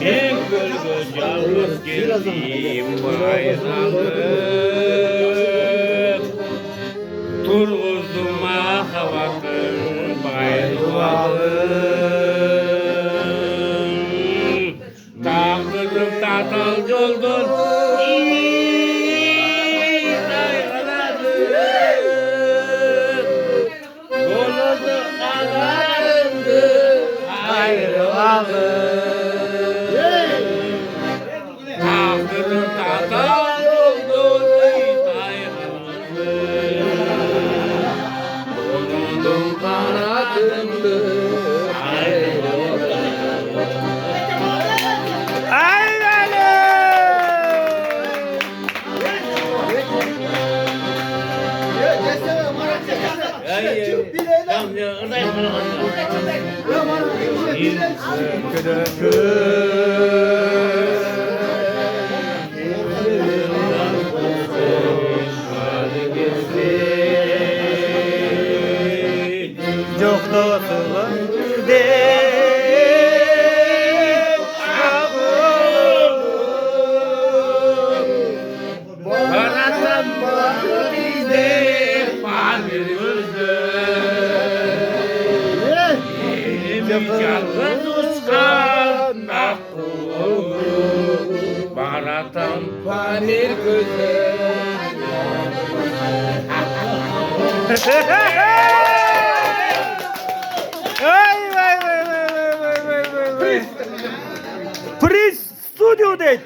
En gölge yalnız geldim bayramı Turguzuma havakın bayramı Takırım tatal yoldur Çok dostlar Baratam bizde pamir gözde Yalnız uçkan nakul Baratam pamir gözde Приз в студию дать!